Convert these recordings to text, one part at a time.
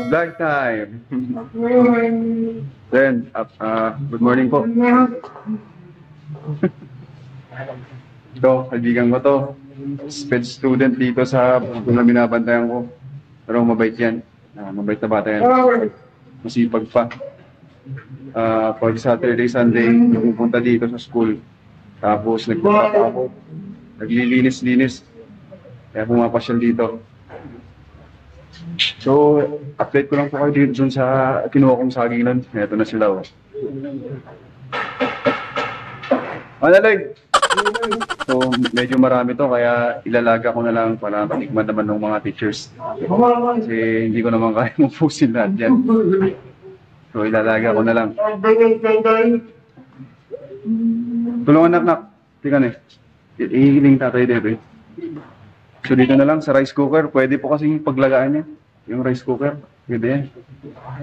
Vlog time. Then, good morning po. Ito, kaibigan ko to. Sped student dito sa kung na binabantayan ko. Pero mabait yan. Mabait na bata yan. Masipag pa. Pag Saturday, Sunday, pupunta dito sa school. Tapos nagtatrabaho. Naglilinis-linis. Kaya pumapasyal dito. So, update ko lang po kayo dito dun sa kinuha kong saging nun. Ito na sila, oh. Ano, Lloyd? So, medyo marami to, kaya ilalaga ko na lang para matikman naman ng mga teachers. Kasi hindi ko naman kaya mapusin lahat yan. So, ilalaga ko na lang. Tulungan, nak. Tika na eh. Ihiling tatay dito eh. So, dito na lang sa rice cooker. Pwede po kasing paglagaan niya. Yung rice cooker. Pwede yan.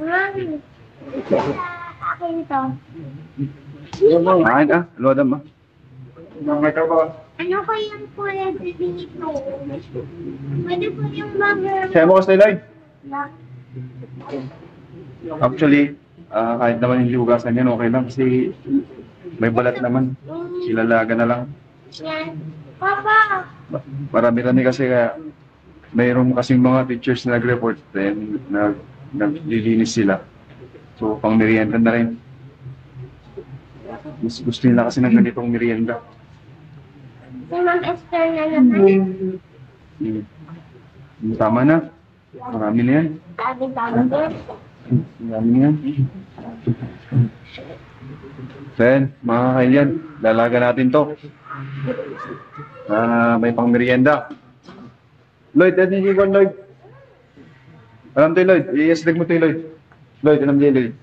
Akin ito. Kain Lodam Ano kayang pwede dito? Pwede po yung bagay. Kaya mo kasi Lloyd? Actually, kahit naman hindi hugasan yan, okay lang. Kasi may balat naman. Ilalaga na lang. Yan. Papa! Marami-rami kasi kaya mayroon kasing mga teachers na nag-report din, naglilinis sila. So, pang merienda na rin. Mas gusto nila kasi ng ganitong merienda. Si Ma'am Esther na naman. Tama na. Marami na yan. Dami-dami din. Marami na yan. Then, mga kailan, lalaga natin to. May pang merienda. Lloyd, ano yung ikon, Lloyd? Alam to yung Lloyd. I-esdag mo to yung Lloyd. Lloyd, alam niya yung Lloyd.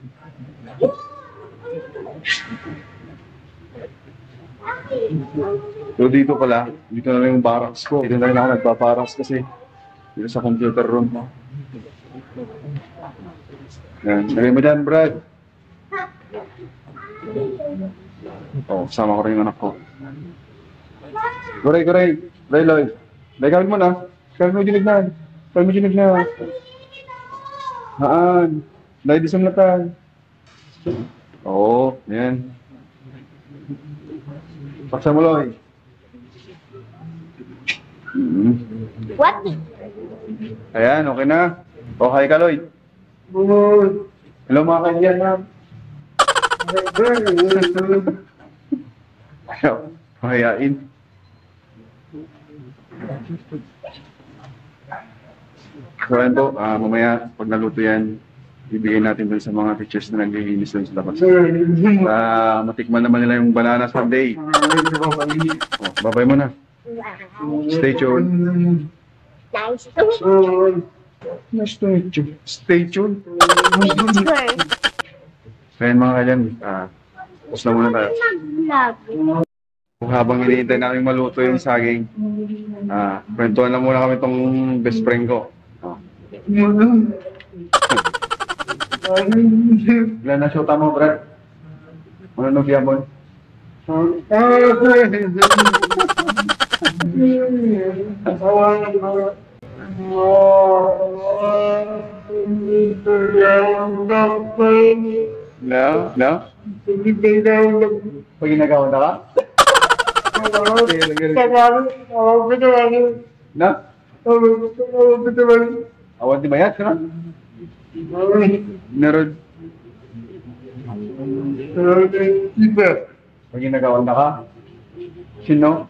So dito pala, dito na lang yung barracks ko. Dito na lang ako nagpa-barracks kasi dito sa computer room. Yan, lagay mo dyan, Brad. Kasama ko rin yung anak ko. Goray. Lloyd. Kawin mo na. Kawin mo dinig na. Haan. Dahil di sumlatan. Oo, yan. Paksa mo, Lloyd. What? Ayan, okay na. Hi ka, Lloyd. Hello, mga kaibigan, ma'am. Ayaw, mahayain. So, yan po, mamaya, pag naluto yan, ibigay natin dun sa mga teachers na naglilinis dun sa labas. Matikman naman nila yung banana sundae. Babay mo na. Stay tuned. Nice to Nice to meet you. Stay tuned. meet you. So, yan mga kailan, tapos na muna tayo. Vlog. Habang iniintay namin maluto yung saging, kwentuhan na muna kami tong best friend ko. Ilan na shoota mo, Brad? Manunod yan mo? No? Pag ginagawa na ka? Na? Awan di bayat ka na? Meron. Pag ginagawa na ka? Sino?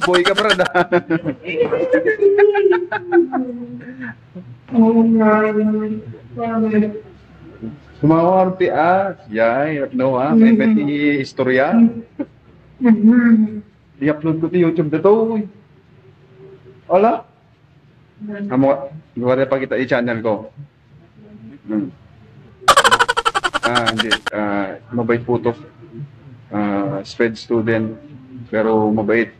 Boy ka, Brad. Sumawarte yay, no may peti istorya. I-upload ko sa YouTube na to. Wala. Gawin pa kita i-channel ko. Hindi. Mabait po to. Sped student. Pero mabait.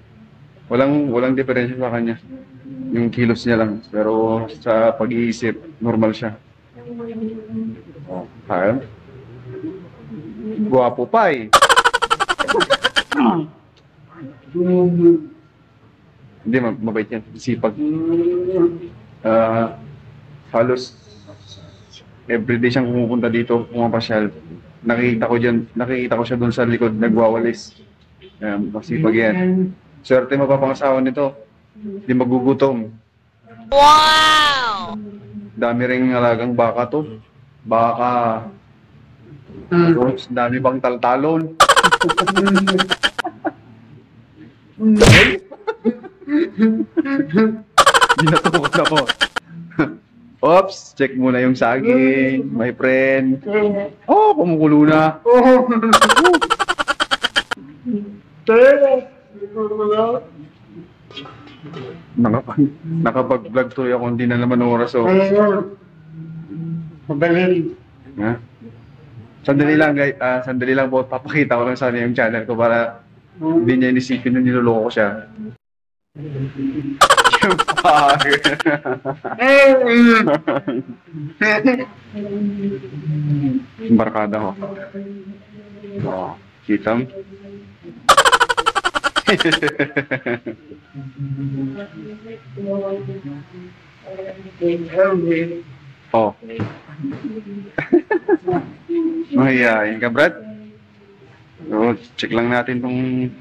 Walang diferensya sa kanya. Yung kilos niya lang. Pero sa pag-iisip, normal siya. Guwapo pa eh. Hindi, mabait yan. Sipag. Ah, halos everyday siyang pumupunta dito, pumapasyal. Nakikita ko siya doon sa likod, nagwawalis. Masipag yan. Swerte mapapangasawa nito. Hindi magugutom. Wow! Dami ring alagang baka to. Baka. Tapos, dami pang taltalon. Ginatukan ako. Oops, check muna yung saging, my friend. Oh, kumukulo na. Nakapag-vlog to ako, hindi na naman oras. Oh. Ha? Sandali lang, guys. Sandali lang po. Papakita ko lang sana yung channel ko para hindi niya inisipin na niloloko ko siya. Yung pag. Yung barkada ko. Oh, kita mo? Oh. Mahihain ka, Brad? So, check lang natin tong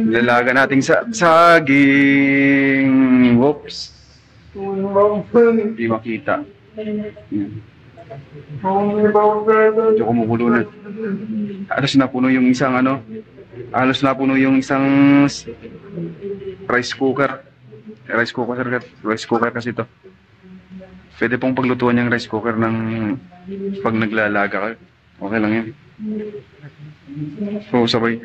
lalaga nating saging. Whoops. Hindi makita. Medyo kumukulo na. Halos napuno yung isang halos napuno yung isang rice cooker. Rice cooker kasi to. Pwede pong paglutuan yung rice cooker ng pag naglalaga ka. Okay lang yan. So, sabay.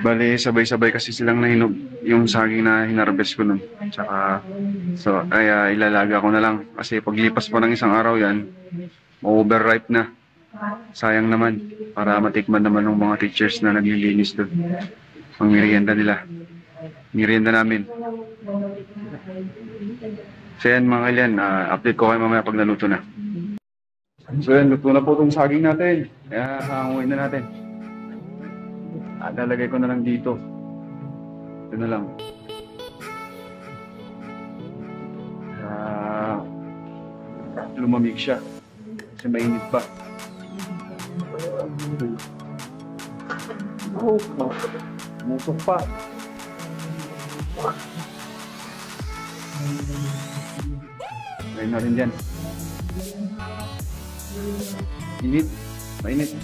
Bali, sabay-sabay kasi silang nahinog yung saging na hinarvest ko nun. Tsaka, so, ay ilalaga ko na lang. Kasi paglipas pa ng isang araw yan, overripe na. Sayang naman. Para matikman naman ng mga teachers na naglilinis doon. Ang merienda nila. Merienda namin. So yan mga kailan, update ko kayo mamaya pag naluto na. So yan, luto na po itong saging natin. Kaya hanguin na natin. At lalagay ko na lang dito. Ito na lang. Lumamig siya. Kasi mainit pa. Oh, musok pa. Ngayon na rin dyan. Init. Mainit.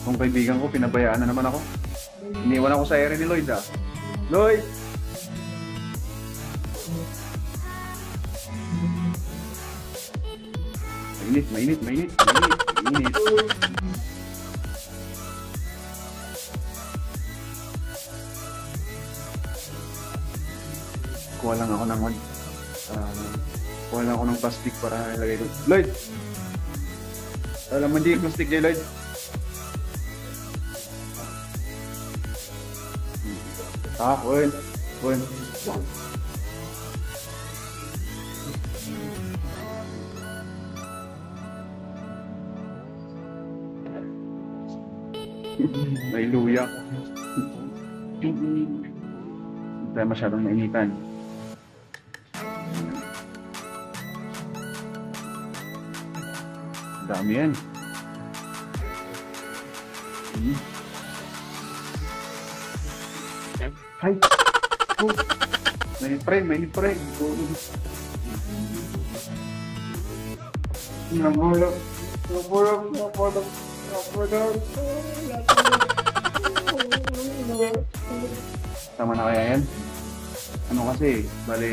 Kung kaibigan ko, pinabayaan na naman ako. Iniwan ako sa ere ni Lloyd ah. Lloyd! Mainit. Kuha lang ako ng plastic para ilagay ko. Lloyd! Alam mo hindi yung plastic niya, Lloyd? Kuhin. May luya. Hindi tayo masyadong mainitan. Dami yan. Hi! Oh! Mainit pa rin. Nabulog. Tama na kaya yan? Ano kasi, bale,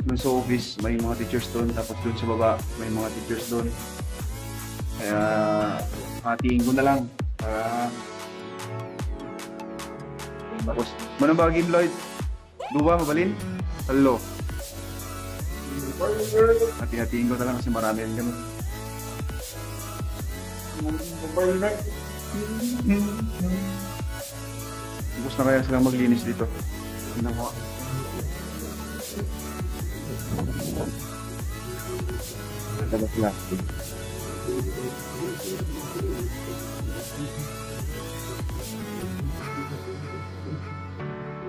dun sa office, may mga teachers doon, tapos dun sa baba, may mga teachers doon. Kaya, hatiin ko na lang. Tapos, manabagin, Lloyd. Duwa, mabalin? Hello. Hati-hatiin ko na lang kasi marami yan ganun. Gusto na kaya silang maglinis dito. Tignan mo. Dapat plastic.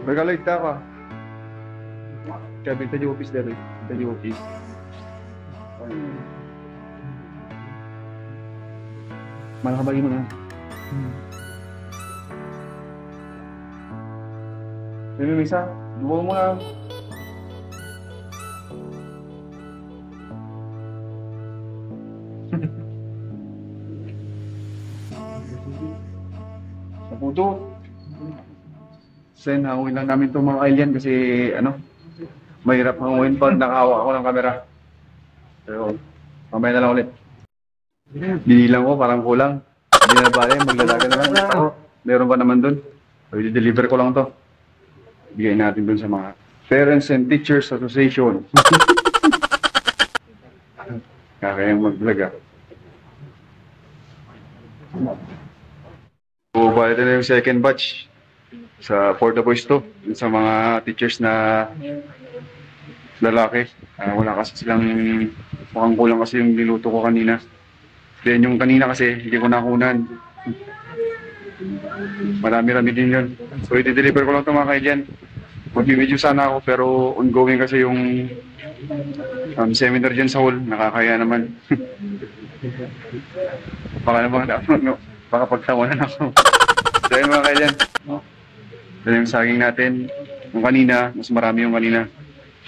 Magkalaita ka. Kaya binta di office dito. Binta di office. Malakabagi mo na. May isa. Duwa mo na. Naputo. Sen, hangin lang namin itong mga alien kasi mahirap hangin pag nakahawa ako ng kamera. Pero, mamaya na lang ulit. Binilang ko, parang kulang. Hindi na bale, maglalaga na lang. Meron pa naman dun. So, i-deliver ko lang to. Bigay natin dun sa mga Parents and Teachers Association. Kakayang mag-vlog So, bale na yung second batch sa Porta Boys to. Sa mga teachers na lalaki. Wala kasi silang, mukhang kulang kasi yung niluto ko kanina. Then yung kanina kasi, hindi ko nakunan. Marami-rami din yun. So, i-deliver ko lang ito mga kaibigan. Mag-video sana ako pero ongoing kasi yung seminar dyan sa hall. Nakakaya naman. Baka naman baka pagtawanan ako. So yun mga kaibigan. Ito yung saging natin. Yung kanina, mas marami yung kanina.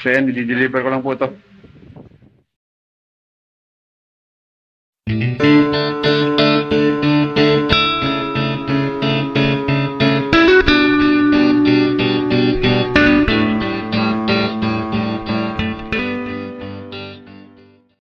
So yan, i-deliver ko lang po ito.